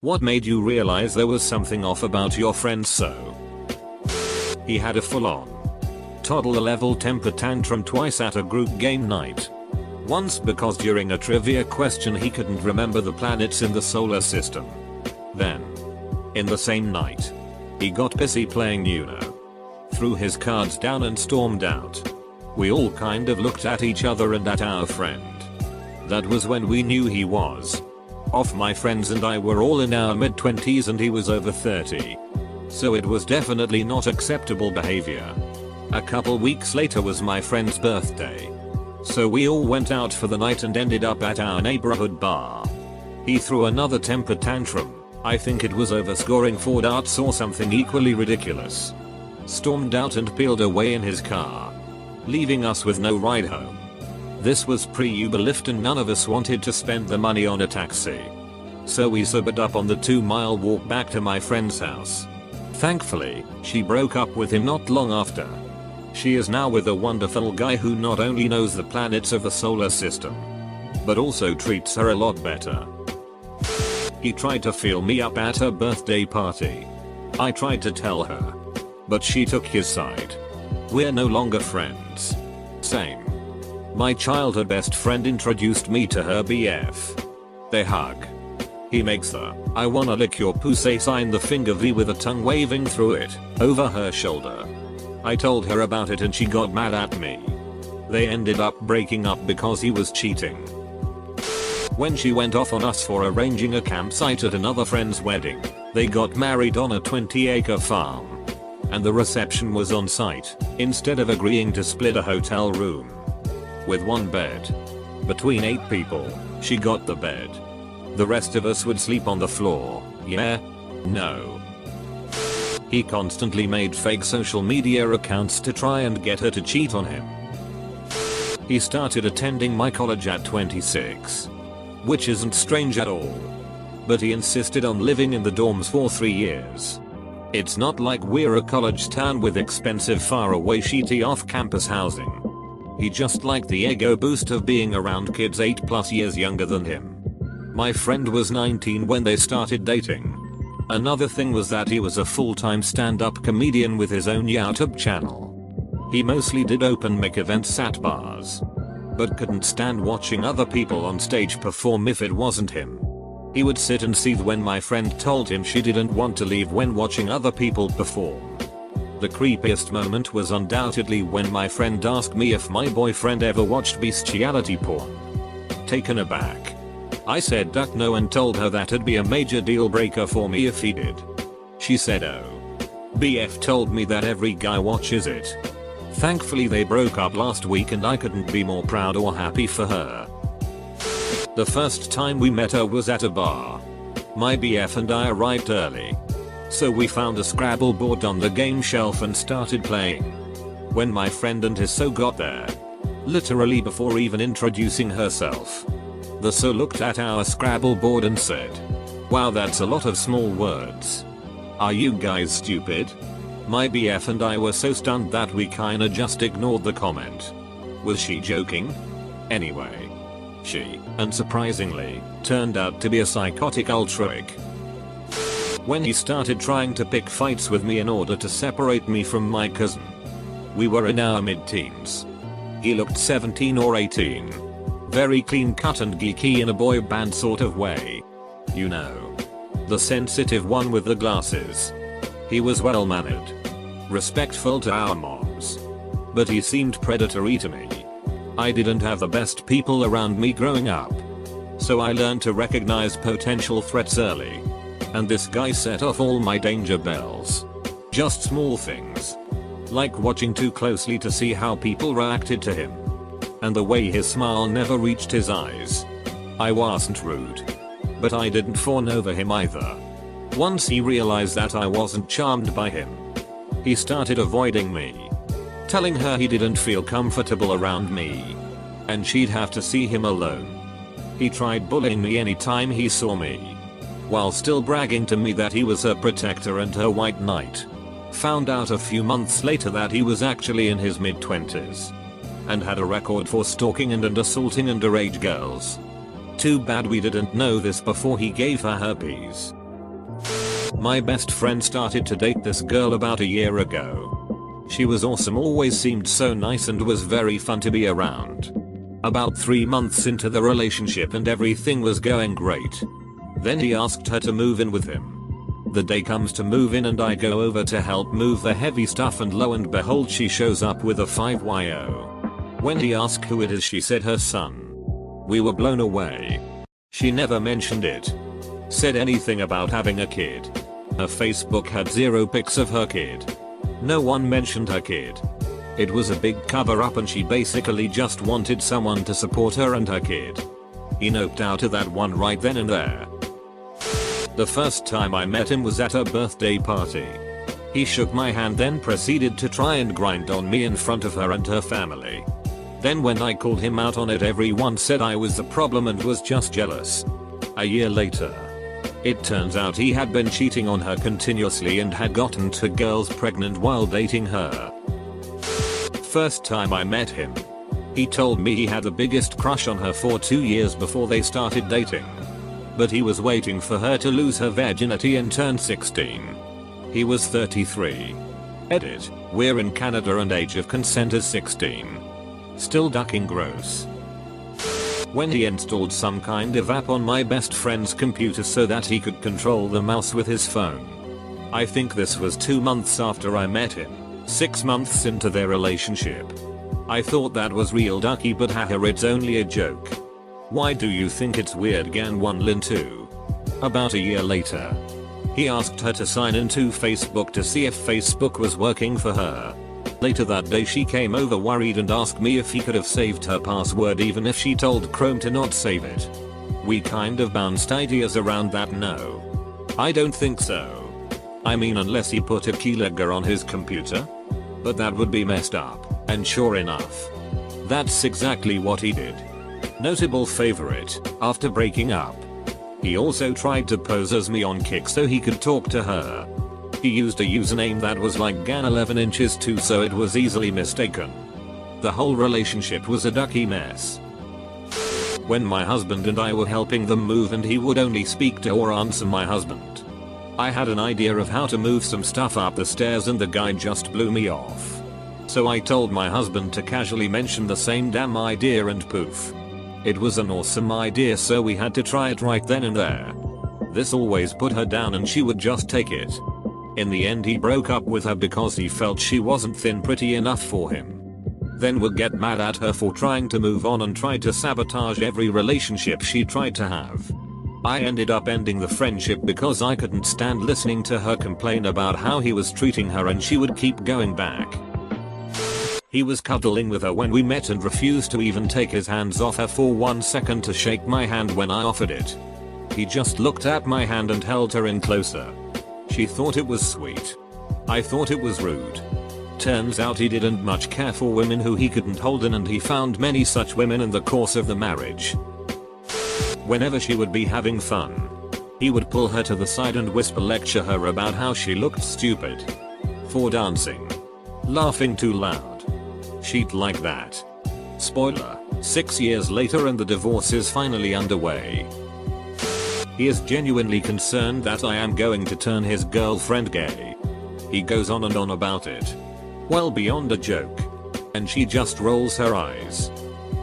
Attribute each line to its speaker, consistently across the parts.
Speaker 1: What made you realize there was something off about your friend? So he had a full-on toddler level temper tantrum twice at a group game night. Once because during a trivia question he couldn't remember the planets in the solar system. Then, in the same night, he got busy playing Uno, threw his cards down and stormed out. We all kind of looked at each other and at our friend. That was when we knew he was off. My friends and I were all in our mid-20s and he was over 30. So it was definitely not acceptable behavior. A couple weeks later was my friend's birthday. So we all went out for the night and ended up at our neighborhood bar. He threw another temper tantrum. I think it was over scoring 4 darts or something equally ridiculous. Stormed out and peeled away in his car, leaving us with no ride home. This was pre-Uber Lyft and none of us wanted to spend the money on a taxi. So we sobered up on the 2-mile walk back to my friend's house. Thankfully, she broke up with him not long after. She is now with a wonderful guy who not only knows the planets of the solar system, but also treats her a lot better. He tried to feel me up at her birthday party. I tried to tell her, but she took his side. We're no longer friends. Same. My childhood best friend introduced me to her BF. They hug. He makes the "I wanna lick your pussy" sign, the finger V with a tongue waving through it, over her shoulder. I told her about it and she got mad at me. They ended up breaking up because he was cheating. When she went off on us for arranging a campsite at another friend's wedding, they got married on a 20-acre farm. And the reception was on site, instead of agreeing to split a hotel room with one bed. Between 8 people, she got the bed. The rest of us would sleep on the floor. Yeah? No. He constantly made fake social media accounts to try and get her to cheat on him. He started attending my college at 26. Which isn't strange at all. But he insisted on living in the dorms for 3 years. It's not like we're a college town with expensive faraway shitty off-campus housing. He just liked the ego boost of being around kids 8+ years younger than him. My friend was 19 when they started dating. Another thing was that he was a full-time stand-up comedian with his own YouTube channel. He mostly did open mic events at bars, but couldn't stand watching other people on stage perform if it wasn't him. He would sit and seethe when my friend told him she didn't want to leave when watching other people perform. The creepiest moment was undoubtedly when my friend asked me if my boyfriend ever watched bestiality porn. Taken aback, I said duck no and told her that'd be a major deal breaker for me if he did. She said oh. BF told me that every guy watches it. Thankfully they broke up last week and I couldn't be more proud or happy for her. The first time we met her was at a bar. My BF and I arrived early. So we found a Scrabble board on the game shelf and started playing. When my friend and his so got there, literally before even introducing herself, the so looked at our Scrabble board and said, "Wow, that's a lot of small words. Are you guys stupid?" My BF and I were so stunned that we kinda just ignored the comment. Was she joking? Anyway, she, unsurprisingly, turned out to be a psychotic ultraic. When he started trying to pick fights with me in order to separate me from my cousin. We were in our mid-teens. He looked 17 or 18. Very clean cut and geeky in a boy band sort of way. You know. The sensitive one with the glasses. He was well mannered. Respectful to our moms. But he seemed predatory to me. I didn't have the best people around me growing up. So I learned to recognize potential threats early. And this guy set off all my danger bells. Just small things. Like watching too closely to see how people reacted to him. And the way his smile never reached his eyes. I wasn't rude. But I didn't fawn over him either. Once he realized that I wasn't charmed by him, he started avoiding me. Telling her he didn't feel comfortable around me. And she'd have to see him alone. He tried bullying me anytime he saw me. While still bragging to me that he was her protector and her white knight. Found out a few months later that he was actually in his mid-20s. And had a record for stalking and assaulting underage girls. Too bad we didn't know this before he gave her herpes. My best friend started to date this girl about a year ago. She was awesome, always seemed so nice and was very fun to be around. About 3 months into the relationship and everything was going great. Then he asked her to move in with him. The day comes to move in and I go over to help move the heavy stuff and lo and behold she shows up with a 5YO. When he asked who it is she said her son. We were blown away. She never mentioned it. Said anything about having a kid. Her Facebook had 0 pics of her kid. No one mentioned her kid. It was a big cover up and she basically just wanted someone to support her and her kid. He noped out of that one right then and there. The first time I met him was at a birthday party. He shook my hand then proceeded to try and grind on me in front of her and her family. Then when I called him out on it everyone said I was the problem and was just jealous. A year later. It turns out he had been cheating on her continuously and had gotten 2 girls pregnant while dating her. First time I met him. He told me he had the biggest crush on her for 2 years before they started dating. But he was waiting for her to lose her virginity and turn 16. He was 33. Edit. We're in Canada and age of consent is 16. Still ducking gross. When he installed some kind of app on my best friend's computer so that he could control the mouse with his phone. I think this was 2 months after I met him, 6 months into their relationship. I thought that was real ducky but haha it's only a joke. Why do you think it's weird Gan 1 Lin 2? About a year later. He asked her to sign into Facebook to see if Facebook was working for her. Later that day she came over worried and asked me if he could have saved her password even if she told Chrome to not save it. We kind of bounced ideas around that. No. I don't think so. I mean unless he put a keylogger on his computer. But that would be messed up, and sure enough. That's exactly what he did. Notable favorite, after breaking up. He also tried to pose as me on Kik so he could talk to her. He used a username that was like Gan 11 inches too so it was easily mistaken. The whole relationship was a ducky mess. When my husband and I were helping them move and he would only speak to or answer my husband. I had an idea of how to move some stuff up the stairs and the guy just blew me off. So I told my husband to casually mention the same damn idea and poof. It was an awesome idea so we had to try it right then and there. This always put her down and she would just take it. In the end he broke up with her because he felt she wasn't thin pretty enough for him. Then would get mad at her for trying to move on and tried to sabotage every relationship she tried to have. I ended up ending the friendship because I couldn't stand listening to her complain about how he was treating her and she would keep going back. He was cuddling with her when we met and refused to even take his hands off her for 1 second to shake my hand when I offered it. He just looked at my hand and held her in closer. She thought it was sweet. I thought it was rude. Turns out he didn't much care for women who he couldn't hold in and he found many such women in the course of the marriage. Whenever she would be having fun, he would pull her to the side and whisper lecture her about how she looked stupid for dancing, laughing too loud, shit like that. Spoiler, 6 years later and the divorce is finally underway. He is genuinely concerned that I am going to turn his girlfriend gay. He goes on and on about it. Well beyond a joke. And she just rolls her eyes.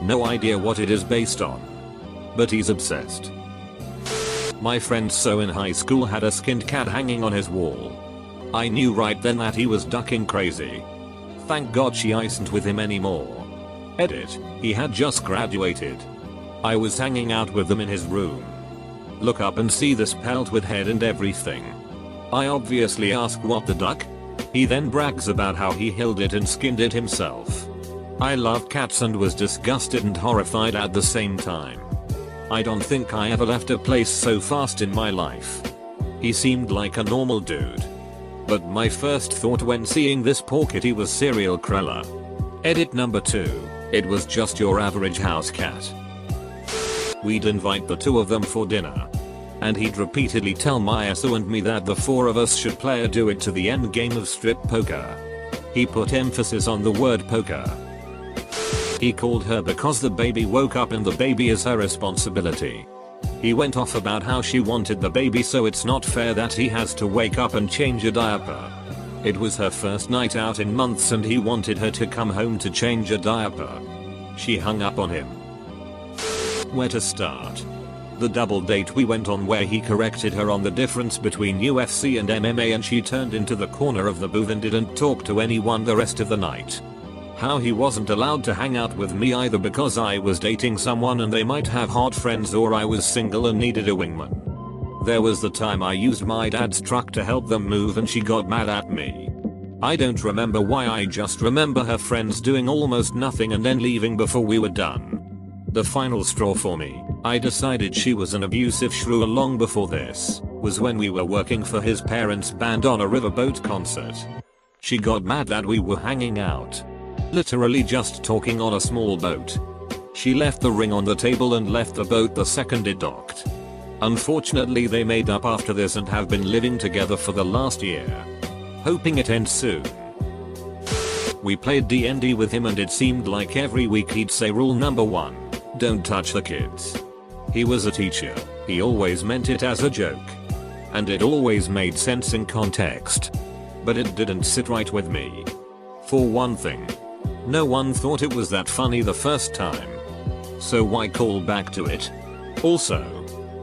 Speaker 1: No idea what it is based on. But he's obsessed. My friend So in high school had a skinned cat hanging on his wall. I knew right then that he was ducking crazy. Thank God she isn't with him anymore. Edit, he had just graduated. I was hanging out with them in his room. Look up and see this pelt with head and everything. I obviously ask what the duck? He then brags about how he healed it and skinned it himself. I love cats and was disgusted and horrified at the same time. I don't think I ever left a place so fast in my life. He seemed like a normal dude. But my first thought when seeing this poor kitty was serial killer. Edit number 2, it was just your average house cat. We'd invite the 2 of them for dinner. And he'd repeatedly tell Mayasu and me that the 4 of us should play a do it to the end game of strip poker. He put emphasis on the word poker. He called her because the baby woke up and the baby is her responsibility. He went off about how she wanted the baby, so it's not fair that he has to wake up and change a diaper. It was her first night out in months and he wanted her to come home to change a diaper. She hung up on him. Where to start? The double date we went on where he corrected her on the difference between UFC and MMA and she turned into the corner of the booth and didn't talk to anyone the rest of the night. How he wasn't allowed to hang out with me either because I was dating someone and they might have hot friends, or I was single and needed a wingman. There was the time I used my dad's truck to help them move and she got mad at me. I don't remember why, I just remember her friends doing almost nothing and then leaving before we were done. The final straw for me, I decided she was an abusive shrew long before this, was when we were working for his parents' band on a riverboat concert. She got mad that we were hanging out. Literally just talking on a small boat. She left the ring on the table and left the boat the second it docked. Unfortunately they made up after this and have been living together for the last year. Hoping it ends soon. We played D&D with him and it seemed like every week he'd say rule number 1, don't touch the kids. He was a teacher, he always meant it as a joke. And it always made sense in context. But it didn't sit right with me. For one thing, no one thought it was that funny the first time. So why call back to it? Also,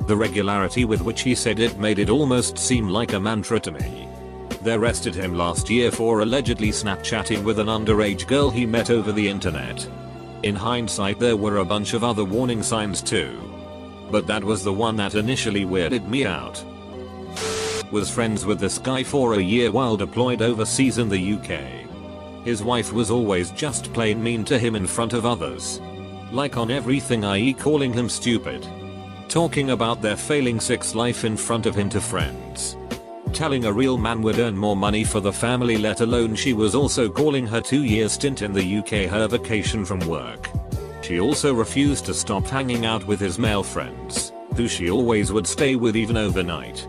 Speaker 1: the regularity with which he said it made it almost seem like a mantra to me. They arrested him last year for allegedly Snapchatting with an underage girl he met over the internet. In hindsight there were a bunch of other warning signs too. But that was the one that initially weirded me out. Was friends with this guy for a year while deployed overseas in the UK. His wife was always just plain mean to him in front of others. Like on everything, i.e. calling him stupid. Talking about their failing sex life in front of him to friends. Telling a real man would earn more money for the family, let alone she was also calling her 2-year stint in the UK her vacation from work. She also refused to stop hanging out with his male friends, who she always would stay with even overnight.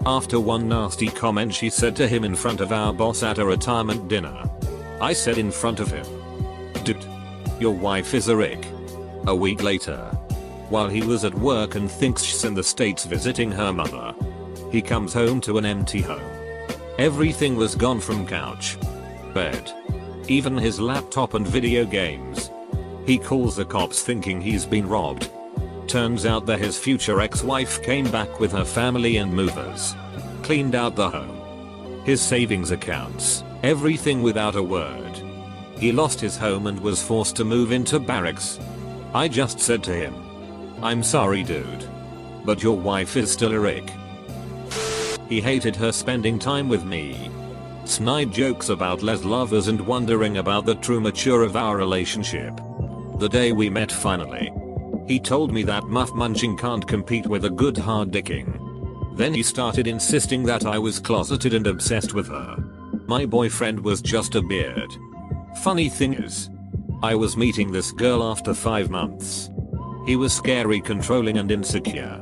Speaker 1: After one nasty comment she said to him in front of our boss at a retirement dinner. I said in front of him, dude, your wife is a rick. A week later, while he was at work and thinks she's in the States visiting her mother, he comes home to an empty home. Everything was gone from couch, bed, even his laptop and video games. He calls the cops thinking he's been robbed. Turns out that his future ex-wife came back with her family and movers. Cleaned out the home. His savings accounts. Everything without a word. He lost his home and was forced to move into barracks. I just said to him, I'm sorry dude, but your wife is still a rick. He hated her spending time with me. Snide jokes about les lovers and wondering about the true mature of our relationship. The day we met finally, he told me that muff munching can't compete with a good hard dicking. Then he started insisting that I was closeted and obsessed with her. My boyfriend was just a beard. Funny thing is, I was meeting this girl after 5 months. He was scary, controlling and insecure.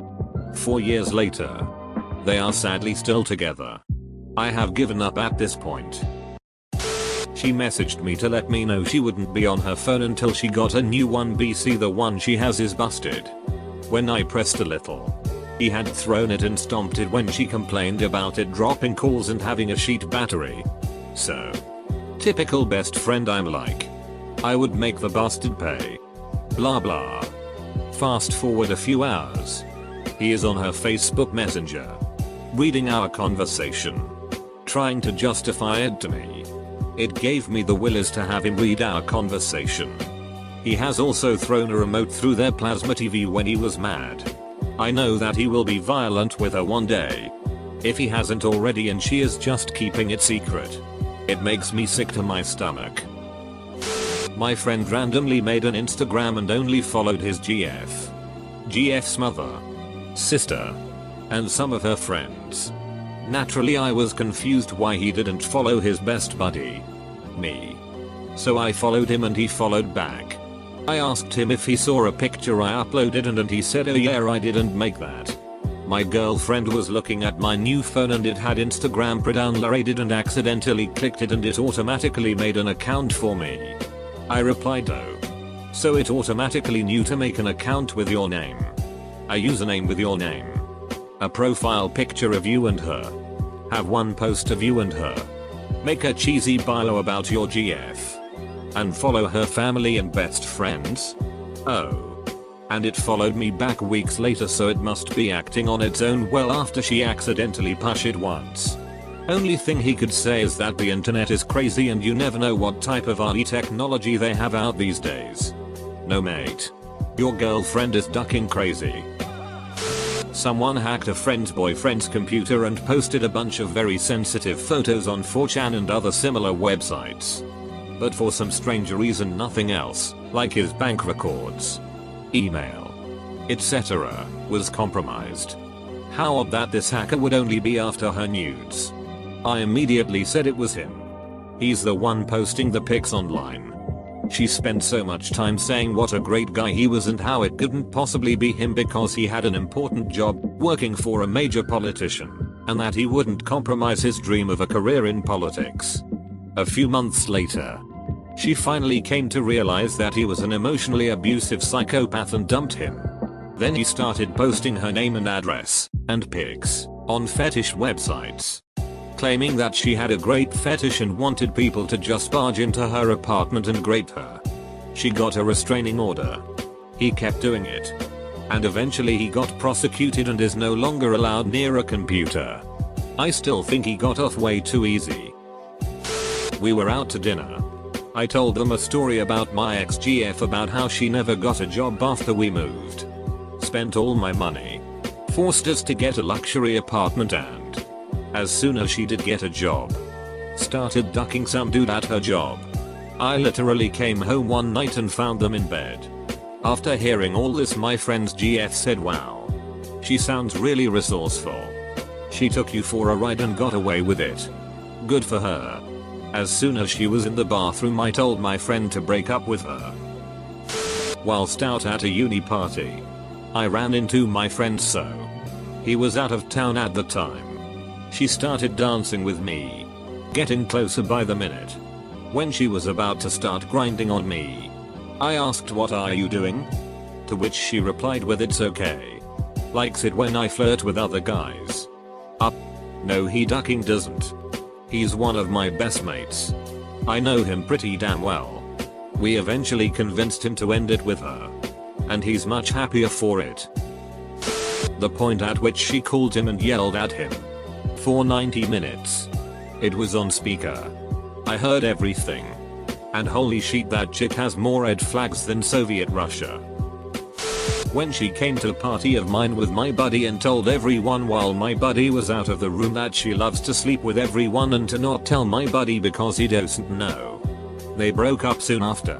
Speaker 1: 4 years later, they are sadly still together. I have given up at this point. She messaged me to let me know she wouldn't be on her phone until she got a new one. BC the one she has is busted. When I pressed a little, he had thrown it and stomped it when she complained about it dropping calls and having a sheet battery. So, typical best friend I'm like. I would make the bastard pay. Blah blah. Fast forward a few hours. He is on her Facebook Messenger. Reading our conversation. Trying to justify it to me. It gave me the willies to have him read our conversation. He has also thrown a remote through their plasma TV when he was mad. I know that he will be violent with her one day. If he hasn't already and she is just keeping it secret. It makes me sick to my stomach. My friend randomly made an Instagram and only followed his GF's mother, sister, and some of her friends. Naturally I was confused why he didn't follow his best buddy, me. So I followed him and he followed back. I asked him if he saw a picture I uploaded and he said, oh yeah, I didn't make that. My girlfriend was looking at my new phone and it had Instagram pre-downloaded and accidentally clicked it and it automatically made an account for me. I replied, oh. So it automatically knew to make an account with your name. A username with your name. A profile picture of you and her. Have one post of you and her. Make a cheesy bio about your GF. And follow her family and best friends. Oh. And it followed me back weeks later, so it must be acting on its own well after she accidentally pushed it once. Only thing he could say is that the internet is crazy and you never know what type of RE technology they have out these days. No mate. Your girlfriend is ducking crazy. Someone hacked a friend's boyfriend's computer and posted a bunch of very sensitive photos on 4chan and other similar websites. But for some strange reason nothing else, like his bank records, email, etc., was compromised. How odd that this hacker would only be after her nudes. I immediately said it was him. He's the one posting the pics online. She spent so much time saying what a great guy he was and how it couldn't possibly be him because he had an important job working for a major politician, and that he wouldn't compromise his dream of a career in politics. A few months later, she finally came to realize that he was an emotionally abusive psychopath and dumped him. Then he started posting her name and address, and pics, on fetish websites, claiming that she had a great fetish and wanted people to just barge into her apartment and grape her. She got a restraining order. He kept doing it. And eventually he got prosecuted and is no longer allowed near a computer. I still think he got off way too easy. We were out to dinner. I told them a story about my ex-GF about how she never got a job after we moved. Spent all my money. Forced us to get a luxury apartment and, as soon as she did get a job, started ducking some dude at her job. I literally came home one night and found them in bed. After hearing all this, my friend's GF said, "Wow. She sounds really resourceful. She took you for a ride and got away with it. Good for her." As soon as she was in the bathroom, I told my friend to break up with her. Whilst out at a uni party, I ran into my friend So. He was out of town at the time. She started dancing with me, getting closer by the minute. When she was about to start grinding on me, I asked, "What are you doing?" To which she replied with, "It's okay. Likes it when I flirt with other guys." No, he ducking doesn't. He's one of my best mates. I know him pretty damn well. We eventually convinced him to end it with her. And he's much happier for it. The point at which she called him and yelled at him for 90 minutes. It was on speaker. I heard everything. And holy shit, that chick has more red flags than Soviet Russia. When she came to a party of mine with my buddy and told everyone while my buddy was out of the room that she loves to sleep with everyone and to not tell my buddy because he doesn't know. They broke up soon after.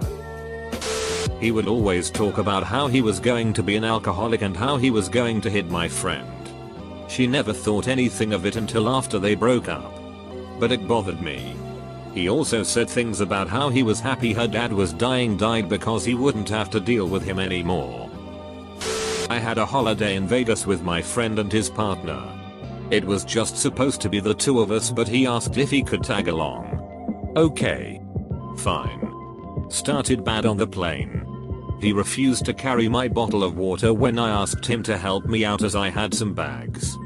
Speaker 1: He would always talk about how he was going to be an alcoholic and how he was going to hit my friend. She never thought anything of it until after they broke up. But it bothered me. He also said things about how he was happy her dad was died because he wouldn't have to deal with him anymore. I had a holiday in Vegas with my friend and his partner. It was just supposed to be the two of us, but he asked if he could tag along. Okay. Fine. Started bad on the plane. He refused to carry my bottle of water when I asked him to help me out as I had some bags.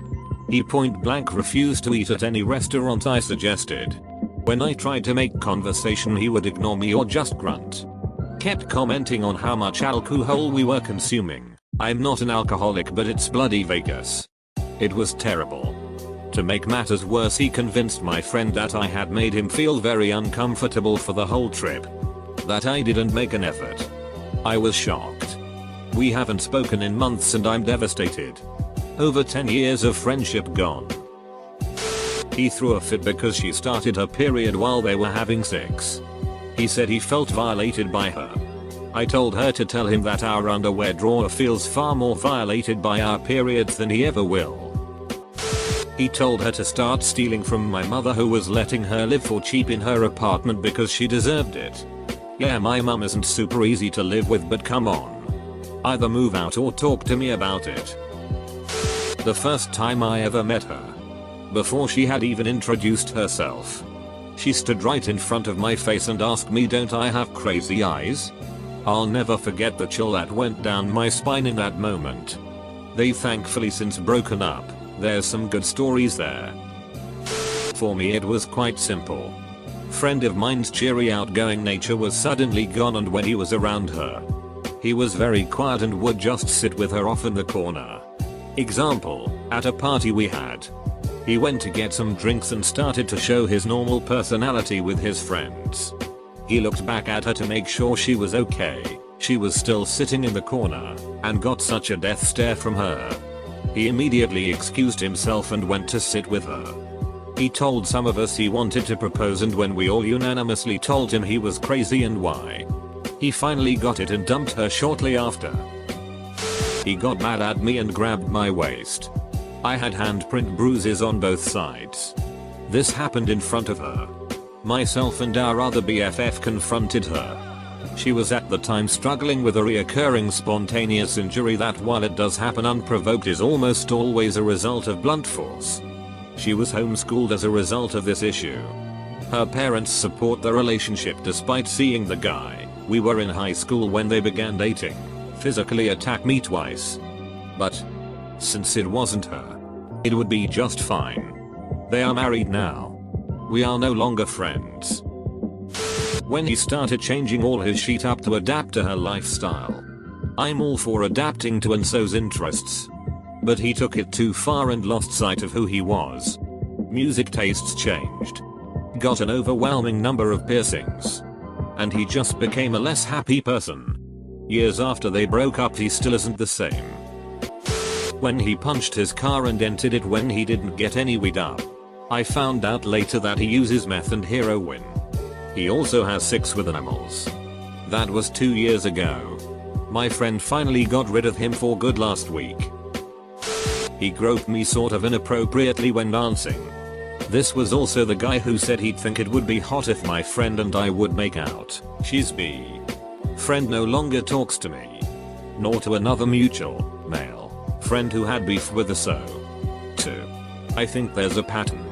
Speaker 1: He point blank refused to eat at any restaurant I suggested. When I tried to make conversation, he would ignore me or just grunt. Kept commenting on how much alcohol we were consuming. I'm not an alcoholic, but it's bloody Vegas. It was terrible. To make matters worse, he convinced my friend that I had made him feel very uncomfortable for the whole trip. That I didn't make an effort. I was shocked. We haven't spoken in months and I'm devastated. Over 10 years of friendship gone. He threw a fit because she started her period while they were having sex. He said he felt violated by her. I told her to tell him that our underwear drawer feels far more violated by our periods than he ever will. He told her to start stealing from my mother, who was letting her live for cheap in her apartment because she deserved it. Yeah, my mum isn't super easy to live with, but come on. Either move out or talk to me about it. The first time I ever met her, before she had even introduced herself, she stood right in front of my face and asked me, "Don't I have crazy eyes?" I'll never forget the chill that went down my spine in that moment. They thankfully since broken up. There's some good stories there. For me it was quite simple. Friend of mine's cheery outgoing nature was suddenly gone, and when he was around her, he was very quiet and would just sit with her off in the corner. Example, at a party we had. He went to get some drinks and started to show his normal personality with his friends. He looked back at her to make sure she was okay. She was still sitting in the corner and got such a death stare from her. He immediately excused himself and went to sit with her. He told some of us he wanted to propose, and when we all unanimously told him he was crazy and why, he finally got it and dumped her shortly after. He got mad at me and grabbed my waist. I had handprint bruises on both sides. This happened in front of her. Myself and our other BFF confronted her. She was at the time struggling with a reoccurring spontaneous injury that, while it does happen unprovoked, is almost always a result of blunt force. She was homeschooled as a result of this issue. Her parents support the relationship despite seeing the guy. We were in high school when they began dating. Physically attacked me twice. But since it wasn't her, it would be just fine. They are married now. We are no longer friends. When he started changing all his shit up to adapt to her lifestyle, I'm all for adapting to Enso's interests. But he took it too far and lost sight of who he was. Music tastes changed. Got an overwhelming number of piercings. And he just became a less happy person. Years after they broke up, he still isn't the same. When he punched his car and dented it when he didn't get any weed up. I found out later that he uses meth and heroin. He also has sex with animals. That was 2 years ago. My friend finally got rid of him for good last week. He groped me sort of inappropriately when dancing. This was also the guy who said he'd think it would be hot if my friend and I would make out. She's B. Friend no longer talks to me. Nor to another mutual, male, friend who had beef with the so. 2. I think there's a pattern.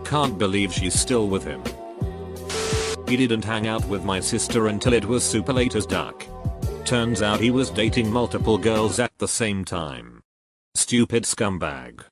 Speaker 1: Can't believe she's still with him. He didn't hang out with my sister until it was super late as duck. Turns out he was dating multiple girls at the same time. Stupid scumbag.